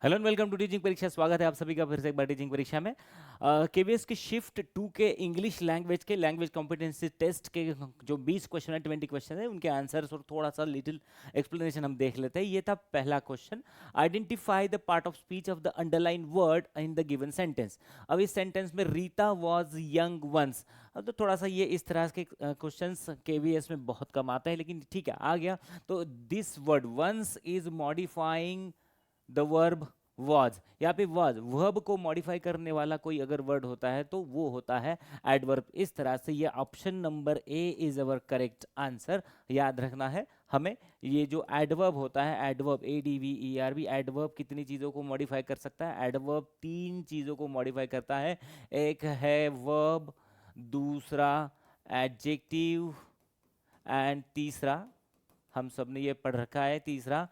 Hello and welcome to teaching Pariksha. स्वागत है आप सभी का फिर से एक बार टीचिंग परीक्षा में। केवीएस की शिफ्ट 2 के इंग्लिश लैंग्वेज के लैंग्वेज कॉम्पिटेंसी टेस्ट के जो 20 क्वेश्चन है, 20 क्वेश्चन है, उनके आंसर्स और थोड़ा सा लिटिल एक्सप्लेनेशन हम देख लेते हैं। ये था पहला question, identify the part of speech of the underline word in the given sentence. अब इस सेंटेंस में रीता वॉज यंग वंस। अब तो थोड़ा सा ये इस तरह के क्वेश्चंस केवीएस में बहुत कम आता है, लेकिन ठीक है आ गया। तो this word once is modifying the verb was. यहाँ पे वॉज वर्ब को मॉडिफाई करने वाला कोई अगर वर्ड होता है तो वो होता है एडवर्ब। इस तरह से ये option number A is our correct answer. याद रखना है हमें, ये जो एडवर्ब होता है, एडवर्ब ADVERB, एडवर्ब कितनी चीज़ों को मॉडिफाई कर सकता है? एडवर्ब 3 चीज़ों को मॉडिफाई करता है। एक है वर्ब, दूसरा एडजेक्टिव, एंड तीसरा, हम सब ने ये पढ़ रखा है, तीसरा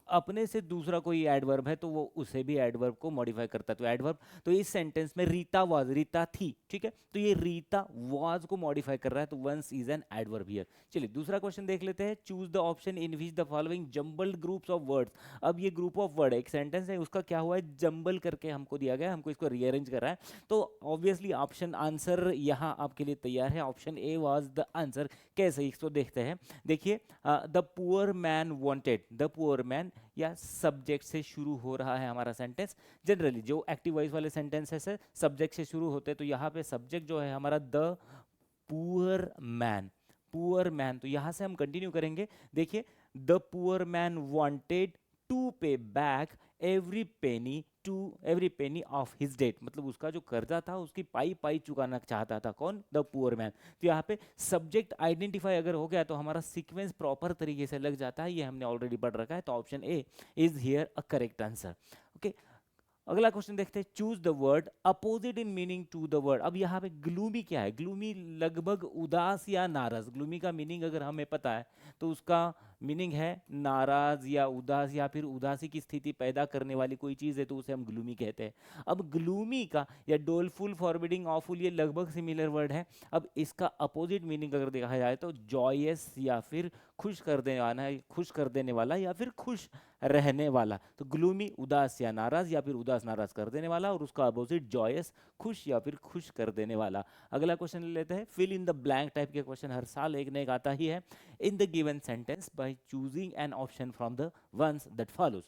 अपने से दूसरा कोई एडवर्ब है तो वो उसे भी एडवर्ब को मॉडिफाई करता है। तो एडवर्ब, तो इस सेंटेंस में रीता वाज, रीता थी, ठीक है, तो ये रीता वाज को मॉडिफाई कर रहा है, तो once is an adverb here. चलिए दूसरा क्वेश्चन देख लेते हैं। Choose the option in which the following jumbled groups of words. अब ये ग्रुप ऑफ वर्ड है, एक सेंटेंस है, उसका क्या हुआ है, जंबल करके हमको दिया गया है, हमको इसको रीअरेंज कर रहा है। तो ऑब्वियसली ऑप्शन आंसर यहाँ आपके लिए तैयार है, option A was the answer. कैसे, इसको देखते हैं। देखिए, the poor man wanted, the poor man या सब्जेक्ट से शुरू हो रहा है हमारा सेंटेंस। जनरली जो एक्टिव वॉइस वाले सेंटेंसेस है सब्जेक्ट से शुरू होते हैं, तो यहाँ पे सब्जेक्ट जो है हमारा the poor man, poor man. तो यहाँ से हम कंटिन्यू करेंगे। देखिए, the poor man wanted to pay back every penny of his debt, मतलब उसका जो कर्जा था उसकी पाई पाई चुकाना चाहता था। कौन? The poor man. तो यहाँ पे सब्जेक्ट आइडेंटिफाई अगर हो गया तो हमारा सीक्वेंस प्रॉपर तरीके से लग जाता है, ये हमने ऑलरेडी पढ़ रखा है। तो option A is here a correct answer. Okay, अगला क्वेश्चन देखते हैं। Choose the word opposite in meaning to the word. अब यहाँ पे ग्लूमी क्या है? ग्लूमी लगभग उदास या नाराज। ग्लूमी का मीनिंग अगर हमें पता है तो उसका मीनिंग है नाराज या उदास, या फिर उदासी की स्थिति पैदा करने वाली कोई चीज़ है तो उसे हम ग्लूमी कहते हैं। अब ग्लूमी का या डोलफुल, फॉरबिडिंग, ऑफुल, ये लगभग सिमिलर वर्ड है। अब इसका अपोजिट मीनिंग अगर देखा जाए तो जॉयस या फिर खुश कर देने वाला, खुश कर देने वाला या फिर खुश रहने वाला। तो ग्लूमी उदास या नाराज, या फिर उदास नाराज कर देने वाला, और उसका अपोजिट जॉयस खुश या फिर खुश कर देने वाला। अगला क्वेश्चन ले लेते हैं। Fill in the blank type के क्वेश्चन हर साल एक न एक आता ही है। In the given sentence by choosing an option from the ones that follows.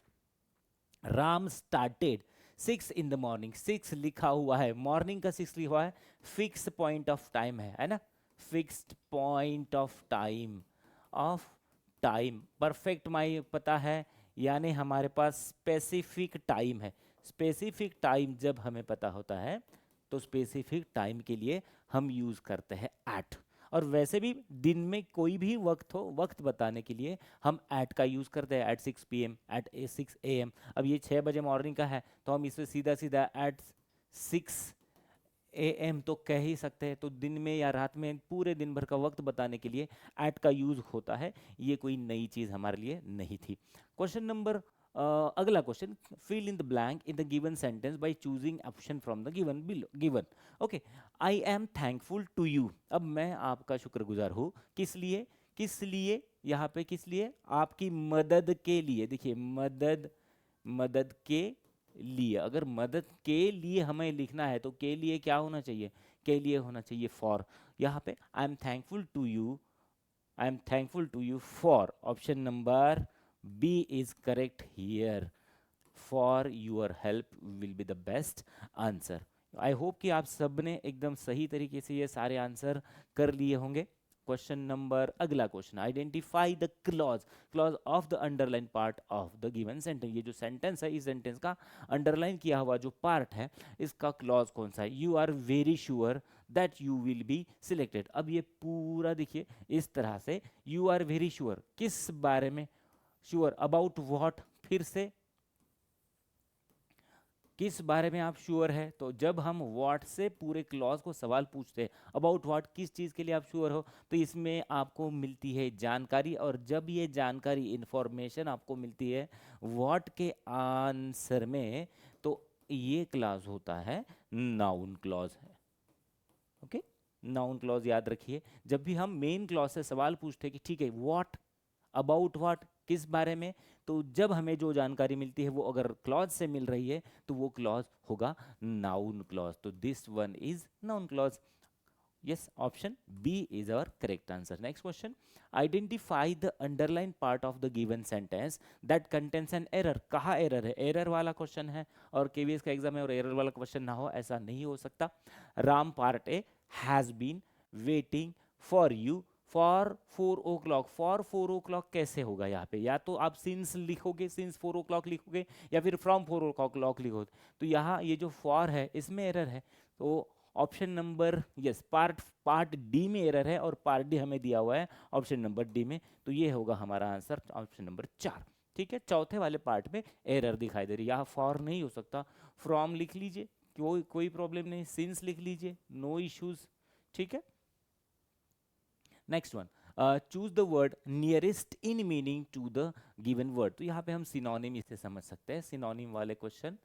Ram started 6 in the morning. 6 लिखा हुआ है, मॉर्निंग का 6 लिखा हुआ है, फिक्स पॉइंट ऑफ टाइम है ना, fixed point of time, of time. Perfect माई पता है, यानी हमारे पास स्पेसिफिक टाइम है। स्पेसिफिक टाइम जब हमें पता होता है तो स्पेसिफिक टाइम के लिए हम यूज करते हैं एट। और वैसे भी दिन में कोई भी वक्त हो, वक्त बताने के लिए हम एट का यूज करते हैं। At 6 PM, at 6 AM। अब ये 6 बजे मॉर्निंग का है तो हम इसे सीधा सीधा एट 6 AM तो कह ही सकते हैं। तो दिन में या रात में पूरे दिन भर का वक्त बताने के लिए एट का यूज होता है। ये कोई नई चीज हमारे लिए नहीं थी। क्वेश्चन नंबर अगला question, fill in the blank in the given sentence by choosing option from the given below given. Okay, I am thankful to you. अब मैं आपका शुक्रगुजार हूँ, किस लिए? किस लिए यहाँ पे, किस लिए? आपकी मदद के लिए। देखिए, मदद, मदद के लिए। अगर मदद के लिए हमें लिखना है तो के लिए क्या होना चाहिए? के लिए होना चाहिए फॉर। यहाँ पे I am thankful to you, I am thankful to you for. Option number B is correct here, for your help will be the best answer. I hope कि आप सब ने एकदम सही तरीके से ये सारे आंसर कर लिए होंगे। क्वेश्चन नंबर, अगला question, identify the clause, clause of the underline part of the given sentence. ये जो सेंटेंस है, इस सेंटेंस का अंडरलाइन किया हुआ जो पार्ट है, इसका क्लॉज कौन सा है? You are very sure that you will be selected. अब ये पूरा देखिए इस तरह से, यू आर वेरी श्योर, किस बारे में श्योर? About what? फिर से किस बारे में आप श्योर है? तो जब हम व्हाट से पूरे क्लॉज को सवाल पूछते हैं, अबाउट व्हाट, किस चीज़ के लिए आप श्योर हो, तो इसमें आपको मिलती है जानकारी। और जब ये जानकारी, इंफॉर्मेशन आपको मिलती है व्हाट के आंसर में, तो ये क्लॉज होता है नाउन क्लॉज है। ओके, नाउन क्लॉज याद रखिए। जब भी हम मेन क्लॉज से सवाल पूछते हैं कि ठीक है व्हाट, अबाउट व्हाट, किस बारे में? तो जब हमें जो जानकारी मिलती है वो अगर क्लॉज से मिल रही है तो वो क्लॉज होगा नाउन क्लॉज, तो this one is noun clause. Yes, option B is our correct answer. Next question. Identify the underlined part of the given sentence that contains an error. कहाँ error है? error वाला question है और KVS का exam है और error वाला question ना हो ऐसा नहीं हो सकता। Ram part A has been waiting for you for 4 o'clock। for 4 o'clock कैसे होगा यहाँ पे? या तो आप since लिखोगे, since 4 o'clock लिखोगे, या फिर from 4 o'clock लिखोगे। तो यहाँ ये जो for है इसमें error है, तो option number yes part D में एरर है और पार्ट डी हमें दिया हुआ है ऑप्शन नंबर डी में, तो ये होगा हमारा आंसर ऑप्शन नंबर 4। ठीक है, चौथे वाले पार्ट में एरर दिखाई दे रही है, यहाँ फॉर नहीं हो सकता, फ्रॉम लिख लीजिए, कोई प्रॉब्लम नहीं, सिंस लिख लीजिए, नो इश्यूज। ठीक है, next one, choose the word nearest in meaning to the given word. तो यहाँ पे हम सिनोनिम इसे समझ सकते हैं, सिनोनिम वाले क्वेश्चन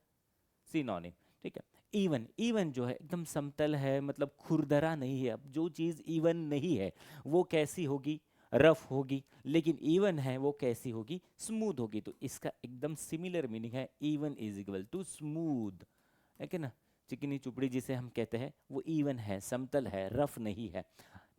सिनोनिम। ठीक है, इवन, इवन जो है एकदम समतल है, मतलब खुरदरा नहीं है। अब जो चीज़ इवन नहीं है वो कैसी होगी? रफ होगी। लेकिन इवन है वो कैसी होगी? स्मूथ होगी। तो इसका एकदम सिमिलर मीनिंग है, even is equal to smooth, है कि ना? चिकनी चुपड़ी जिसे हम कहते हैं वो इवन है, समतल है, रफ नहीं है।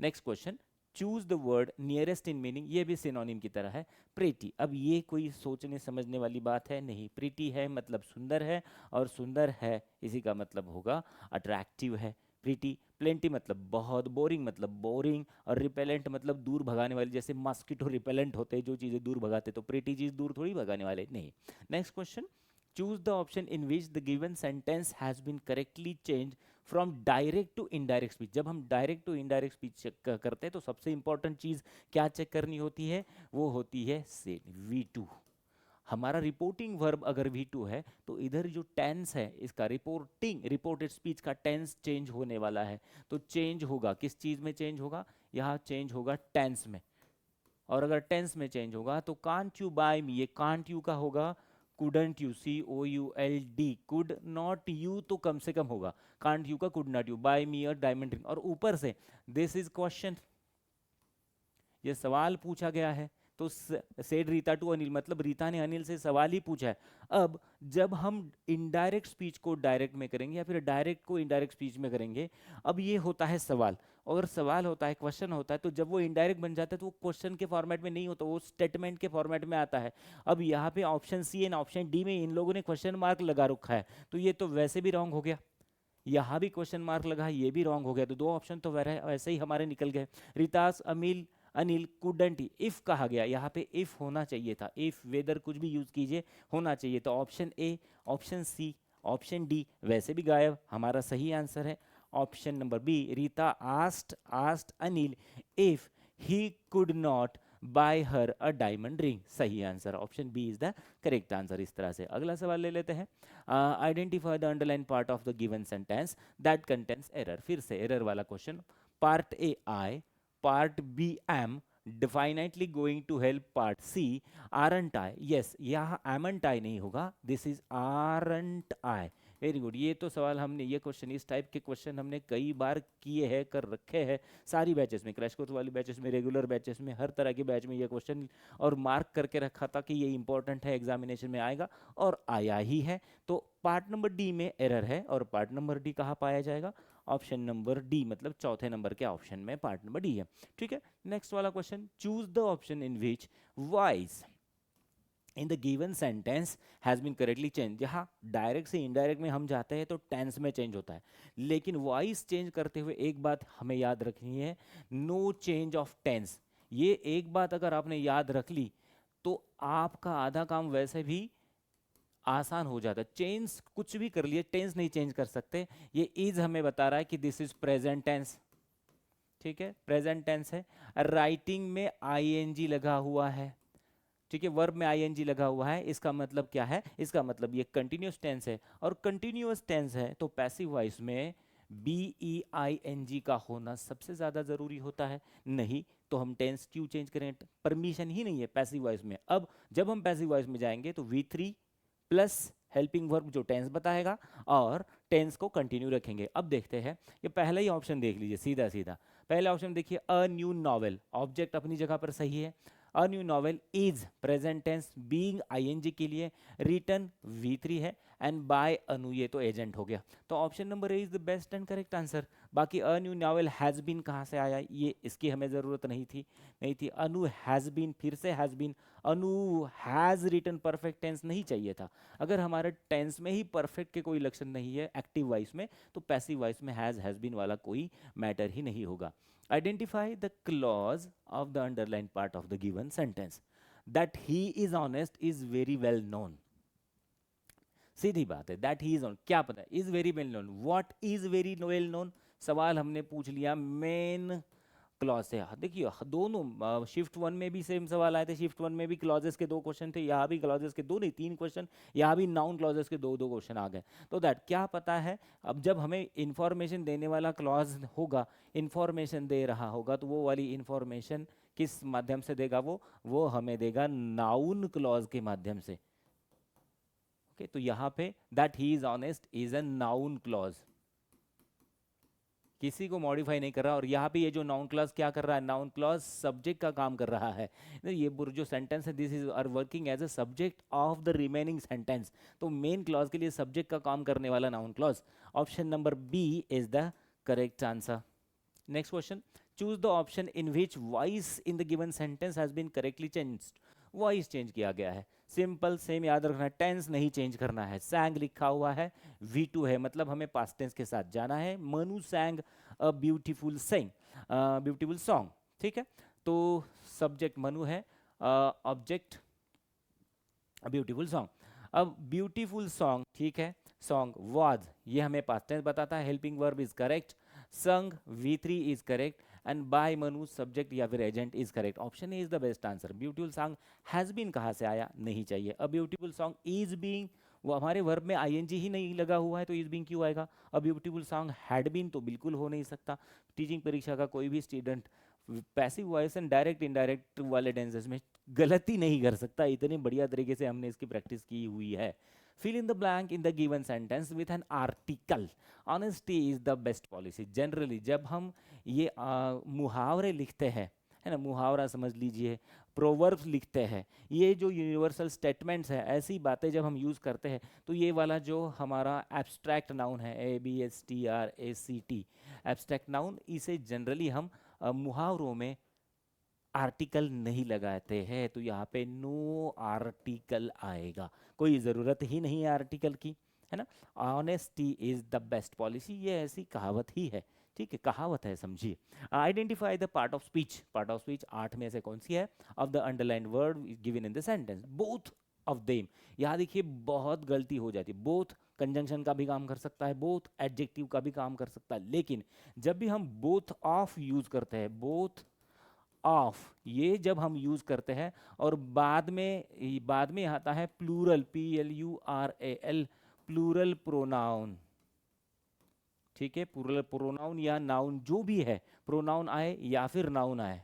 Next question, choose the word nearest in meaning, ये भी सिनोनिम की तरह है, प्रीटी। अब ये कोई सोचने समझने वाली बात है नहीं, प्रीटी है मतलब सुंदर है, और सुंदर है इसी का मतलब होगा अट्रैक्टिव है। प्रीटी, प्लेंटी मतलब बहुत, बोरिंग मतलब बोरिंग, और रिपेलेंट मतलब दूर भगाने वाली, जैसे मस्किटो रिपेलेंट होते हैं जो चीज़ें दूर भगाते, तो प्रीटी चीज़ दूर थोड़ी भगाने वाले नहीं। Next question, choose the option in which the given sentence has been correctly change from direct to indirect speech. जब हम direct to indirect speech check करते हैं तो सबसे इंपॉर्टेंट चीज क्या चेक करनी होती है? वो होती है सेड, V2। हमारा रिपोर्टिंग वर्ब अगर V2 है तो इधर जो टेंस है इसका, रिपोर्टेड स्पीच का टेंस चेंज होने वाला है। तो चेंज होगा किस चीज में? चेंज होगा यहाँ, चेंज होगा टेंस में। और अगर टेंस में चेंज होगा तो कांट यू बाय मी, ये कांट यू का होगा couldn't you, COULD, could not you तो कम से कम होगा, कांट यू का कुड नॉट यू, बाय मी और डायमंड रिंग। और ऊपर से दिस इज क्वेश्चन, ये सवाल पूछा गया है, तो सेड रीता टू अनिल, मतलब रीता ने अनिल से सवाल ही पूछा है। अब जब हम इनडायरेक्ट स्पीच को डायरेक्ट में करेंगे या फिर डायरेक्ट को इनडायरेक्ट स्पीच में करेंगे, अब ये होता है सवाल, और सवाल होता है, क्वेश्चन होता है, तो जब वो इनडायरेक्ट बन जाता है तो वो क्वेश्चन के फॉर्मेट में नहीं होता, वो स्टेटमेंट के फॉर्मेट में आता है। अब यहाँ पे option C and option D में इन लोगों ने क्वेश्चन मार्क लगा रखा है, तो ये तो वैसे भी रॉन्ग हो गया। यहाँ भी क्वेश्चन मार्क लगा है, ये भी रॉन्ग हो गया, तो दो ऑप्शन तो वैसे ही हमारे निकल गए। रितास अनिल कुडंट, इफ कहा गया, यहाँ पे इफ होना चाहिए था, इफ वेदर कुछ भी यूज कीजिए होना चाहिए, तो option A, option C, option D वैसे भी गायब, हमारा सही आंसर है option number B. Rita asked Anil if he could not buy her a diamond ring, सही answer option B is the correct answer. इस तरह से अगला सवाल ले लेते हैं, identify the underline part of the given sentence that contains error. फिर से एरर वाला question, part A I, part B M, definitely going to help part C, aren't I? yes, यहाँ amn't I नहीं होगा, this is aren't I। Very good, ये तो सवाल हमने, ये क्वेश्चन, इस टाइप के क्वेश्चन हमने कई बार किए हैं, कर रखे हैं सारी बैचेस में, क्रैश कोर्स वाली बैचेस में, रेगुलर बैचेस में, हर तरह के बैच में ये क्वेश्चन, और मार्क करके रखा था कि ये इंपॉर्टेंट है, एग्जामिनेशन में आएगा, और आया ही है। तो पार्ट नंबर डी में एरर है, और पार्ट नंबर डी कहाँ पाया जाएगा? ऑप्शन नंबर डी, मतलब चौथे नंबर के ऑप्शन में पार्ट नंबर डी है। ठीक है, नेक्स्ट वाला question, choose the option in which voice in the given sentence has been correctly change. जहाँ डायरेक्ट से इनडायरेक्ट में हम जाते हैं तो टेंस में चेंज होता है, लेकिन वॉइस चेंज करते हुए एक बात हमें याद रखनी है, नो चेंज ऑफ टेंस। ये एक बात अगर आपने याद रख ली तो आपका आधा काम वैसे भी आसान हो जाता है। चेंज कुछ भी कर लिए, टेंस नहीं चेंज कर सकते। ये इज हमें बता रहा है कि दिस इज प्रेजेंट टेंस, ठीक है, प्रेजेंट टेंस है। राइटिंग में आईएनजी लगा हुआ है, ठीक है, वर्ब में आईएनजी लगा हुआ है, इसका मतलब क्या है? इसका मतलब ये कंटिन्यूअस टेंस है, और कंटिन्यूअस टेंस है तो पैसिव वॉइस में BEING का होना सबसे ज्यादा जरूरी होता है। नहीं तो हम टेंस क्यों चेंज करें? परमिशन ही नहीं है पैसिव वॉइस में। अब जब हम पैसिव वॉइस में जाएंगे तो V3 प्लस हेल्पिंग वर्ब जो टेंस बताएगा, और टेंस को कंटिन्यू रखेंगे। अब देखते हैं, ये पहला ही ऑप्शन देख लीजिए, सीधा सीधा पहला ऑप्शन देखिए, अ न्यू नॉवेल, ऑब्जेक्ट अपनी जगह पर सही है, a new novel is present tense being ING के लिए रिटन V3 है एंड बाय अनु ये तो एजेंट हो गया, तो option number A is the best and correct answer. बाकी a new novel has been कहाँ से आया, ये इसकी हमें ज़रूरत नहीं थी। अनु हैज बीन, फिर से has been, Anu has written perfect tense नहीं चाहिए था। अगर हमारे टेंस में ही परफेक्ट के कोई लक्षण नहीं है एक्टिव वॉइस में, तो पैसिव वॉइस में हैज बीन वाला कोई मैटर ही नहीं होगा। Identify the clause of the underline part of the given sentence. That he is honest is very well known, सीधी बात है। दैट ही इज ऑन, क्या पता है, is very well known, what is very well known, सवाल हमने पूछ लिया मेन क्लॉज से। देखिए दोनों शिफ्ट वन में भी सेम सवाल आए थे, शिफ्ट वन में भी क्लॉजेस के 2 क्वेश्चन थे, यहाँ भी क्लॉजेस के 2 नहीं 3 क्वेश्चन, यहाँ भी नाउन क्लॉजेस के 2 क्वेश्चन आ गए। तो दैट क्या पता है, अब जब हमें इंफॉर्मेशन देने वाला क्लॉज होगा, इंफॉर्मेशन दे रहा होगा, तो वो वाली इंफॉर्मेशन किस माध्यम से देगा, वो हमें देगा नाउन क्लॉज के माध्यम से। ओके, तो यहाँ पे that he is honest is a noun clause, किसी को मॉडिफाई नहीं कर रहा। और यहाँ पे ये जो नाउन क्लॉज क्या कर रहा है, नाउन क्लॉज सब्जेक्ट का काम कर रहा है। ये जो सेंटेंस है, this is are working as a subject of the remaining sentence, तो मेन क्लॉज के लिए सब्जेक्ट का काम करने वाला noun clause. Option number B is the correct answer. Next question, choose the option in which voice in the given sentence has been correctly changed. Voice change किया गया है, सिंपल सेम याद रखना है, टेंस नहीं चेंज करना है। सैंग लिखा हुआ है, V2 है, मतलब हमें पास्ट टेंस के साथ जाना है। Manu सैंग a beautiful beautiful song, ठीक है। तो सब्जेक्ट मनु है, ऑब्जेक्ट ब्यूटीफुल सॉन्ग। अब ब्यूटीफुल सॉन्ग, ठीक है, सॉन्ग वाज, ये हमें पास्ट टेंस बताता है, helping verb is correct, sung V3 is correct, and by Manu subject या फिर agent is correct. Option A is the best answer. Beautiful song has been कहाँ से आया, नहीं चाहिए। A beautiful song is being, वो हमारे वर्ब में आईएनजी ही नहीं लगा हुआ है, तो इज बीइंग क्यों आएगा। A beautiful song had been तो बिल्कुल हो नहीं सकता। टीचिंग परीक्षा का कोई भी student passive voice and direct indirect वाले टेंसेस में गलती नहीं कर सकता, इतने बढ़िया तरीके से हमने इसकी प्रैक्टिस की हुई है। fill in the blank in the given sentence with an article. Honesty is the best policy. Generally जब हम ये मुहावरे लिखते हैं, है ना, मुहावरा समझ लीजिए, प्रोवर्ब्स लिखते हैं, ये जो यूनिवर्सल स्टेटमेंट्स है, ऐसी बातें जब हम यूज़ करते हैं, तो ये वाला जो हमारा एब्स्ट्रैक्ट नाउन है, ABSTRACT, एब्स्ट्रैक्ट नाउन, इसे जनरली हम मुहावरों में आर्टिकल नहीं लगाते हैं, तो यहाँ पे नो आर्टिकल आएगा, कोई ज़रूरत ही नहीं है आर्टिकल की, है ना। Honesty is the best policy, ये ऐसी कहावत ही है, ठीक है, कहावत है, समझिए। Identify the part of speech. Part of speech 8 में से कौन सी है, of the underline word given in the sentence, both of them. यहाँ देखिए बहुत गलती हो जाती है, बोथ कंजंक्शन का भी काम कर सकता है, बोथ एडजेक्टिव का भी काम कर सकता है, लेकिन जब भी हम बोथ ऑफ यूज करते हैं, बोथ ऑफ, ये जब हम यूज करते हैं, और बाद में आता है प्लूरल, PLURAL, प्लूरल प्रोनाउन, ठीक है, प्लूरल प्रोनाउन या नाउन जो भी है, प्रोनाउन आए या फिर नाउन आए,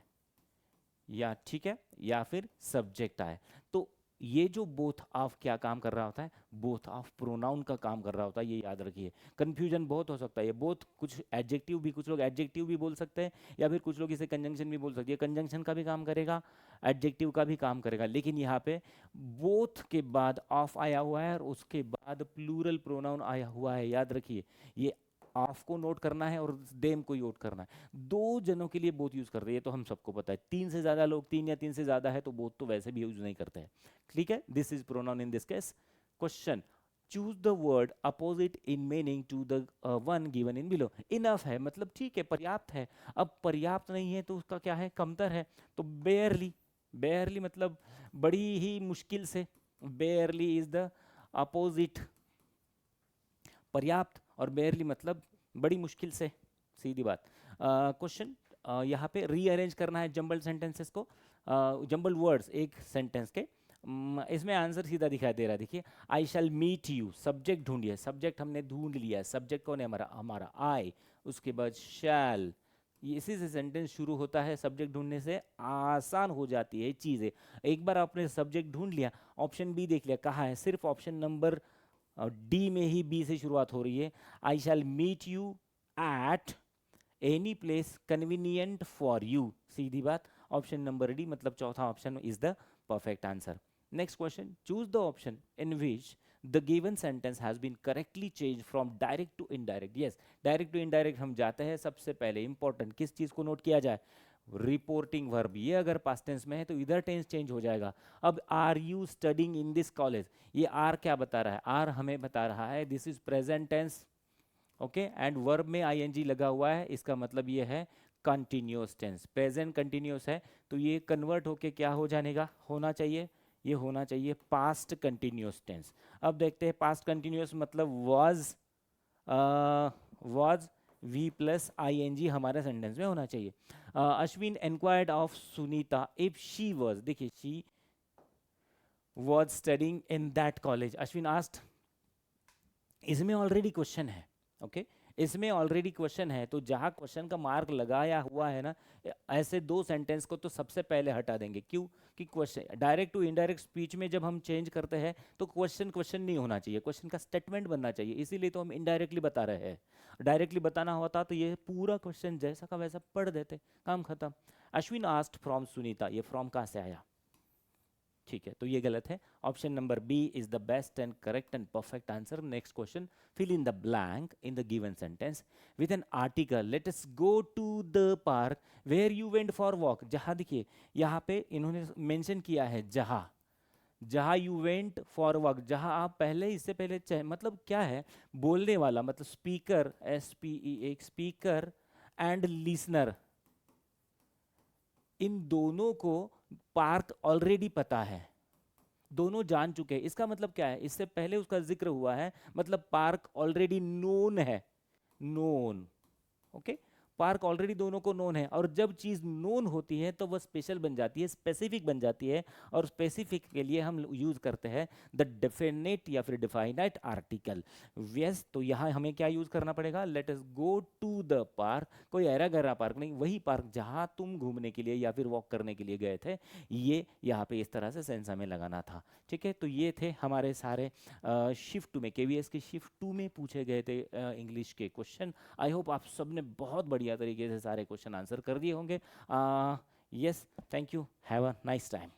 या ठीक है, या फिर सब्जेक्ट आए, तो ये जो बोथ ऑफ क्या काम कर रहा होता है, बोथ ऑफ प्रोनाउन का काम कर रहा होता है, ये याद रखिए। कंफ्यूजन बहुत हो सकता है, ये बोथ कुछ एडजेक्टिव भी, कुछ लोग एडजेक्टिव भी बोल सकते हैं, या फिर कुछ लोग इसे कंजंक्शन भी बोल सकते हैं, कंजंक्शन का भी काम करेगा, एडजेक्टिव का भी काम करेगा, लेकिन यहाँ पे बोथ के बाद ऑफ आया हुआ है और उसके बाद प्लूरल प्रोनाउन आया हुआ है, याद रखिए। ये ऑफ को नोट करना है और देम को नोट करना है, 2 जनों के लिए बोथ यूज कर रही है, तो हम सबको पता है। 3 से ज्यादा लोग, 3 या 3 से ज्यादा है, तो बोथ तो वैसे भी यूज नहीं करते हैं, ठीक है। This is pronoun in this case. Question, choose the word opposite in meaning to the one given in below. Enough है मतलब ठीक है, पर्याप्त है। अब पर्याप्त नहीं है तो उसका क्या है, कमतर है, तो बेयरली, बेयरली मतलब बड़ी ही मुश्किल से, बेयरली इज द अपोजिट, पर्याप्त और बेयरली मतलब बड़ी मुश्किल से, सीधी बात। क्वेश्चन, यहाँ पे रीअरेंज करना है जंबल सेंटेंसेस को, जंबल वर्ड्स एक सेंटेंस के। इसमें आंसर सीधा दिखाई दे रहा है, देखिए, आई शैल मीट यू, सब्जेक्ट ढूंढिए, सब्जेक्ट हमने ढूंढ लिया, सब्जेक्ट कौन है, हमारा आई, उसके बाद शैल, इसी से सेंटेंस शुरू होता है, सब्जेक्ट ढूंढने से आसान हो जाती है चीज़ें। एक बार आपने सब्जेक्ट ढूंढ लिया, ऑप्शन बी देख लिया, कहाँ है, सिर्फ ऑप्शन नंबर डी में ही बी से शुरुआत हो रही है, I shall meet you at any place convenient for you, सीधी बात। ऑप्शन नंबर डी मतलब चौथा option is the perfect answer. Next question, choose the option in which the given sentence has been correctly changed from direct to indirect. yes, direct to indirect हम जाते हैं. सबसे पहले important किस चीज को नोट किया जाए, रिपोर्टिंग वर्ब. ये अगर पास्ट टेंस में है तो इधर टेंस चेंज हो जाएगा. अब are you studying in this college, ये आर क्या बता रहा है, आर हमें बता रहा है this is present tense. Okay, and verb में आईएनजी लगा हुआ है, इसका मतलब ये है कंटिन्यूअस टेंस. प्रेजेंट कंटिन्यूअस है तो ये कन्वर्ट होके क्या हो जाएगा, होना चाहिए, ये होना चाहिए पास्ट कंटिन्यूअस टेंस. अब देखते हैं पास्ट कंटिन्यूअस मतलब was V plus I N G हमारे सेंटेंस में होना चाहिए. Ashwin enquired of Sunita if she was, देखिए she was studying in that college. Ashwin asked, इसमें ऑलरेडी क्वेश्चन है. ओके, इसमें ऑलरेडी क्वेश्चन है तो जहाँ क्वेश्चन का मार्क लगाया हुआ है ना, ऐसे दो सेंटेंस को तो सबसे पहले हटा देंगे. क्यों कि question direct to indirect speech में जब हम चेंज करते हैं तो क्वेश्चन नहीं होना चाहिए, क्वेश्चन का स्टेटमेंट बनना चाहिए. इसीलिए तो हम इनडायरेक्टली बता रहे हैं. डायरेक्टली बताना होता तो ये पूरा क्वेश्चन जैसा का वैसा पढ़ देते, काम खत्म. अश्विन आस्क्ड फ्रॉम सुनीता, ये फ्रॉम कहाँ से आया, ठीक है, तो ये गलत है. Option number B is the best and correct and perfect answer. Next question, fill in the blank in the given sentence with an article. Let us go to the park where you went for walk. जहाँ देखिए यहाँ पे इन्होंने mention किया है जहाँ you went for walk, जहाँ आप पहले इससे पहले मतलब क्या है, बोलने वाला मतलब स्पीकर, SPE, एक स्पीकर एंड लिसनर, इन दोनों को पार्क ऑलरेडी पता है, दोनों जान चुके हैं. इसका मतलब क्या है, इससे पहले उसका जिक्र हुआ है मतलब पार्क ऑलरेडी नोन है, नोन. ओके, पार्क ऑलरेडी दोनों को नोन है, और जब चीज नोन होती है तो वह स्पेशल बन जाती है, स्पेसिफिक बन जाती है, और स्पेसिफिक के लिए हम यूज करते हैं द डेफिनेट या फिर डिफाइनाइट आर्टिकल. यस, तो यहाँ हमें क्या यूज करना पड़ेगा, let us go to the park. कोई ऐरा गहरा पार्क नहीं, वही पार्क जहाँ तुम घूमने के लिए या फिर वॉक करने के लिए गए थे. ये यहाँ पे इस तरह से सेंस हमें लगाना था. ठीक है, तो ये थे हमारे सारे शिफ्ट 2 में, KVS की शिफ्ट 2 में पूछे गए थे इंग्लिश के क्वेश्चन. आई होप आप सब ने बहुत बढ़िया तरीके से सारे क्वेश्चन आंसर कर दिए होंगे. Yes, thank you, have a nice time.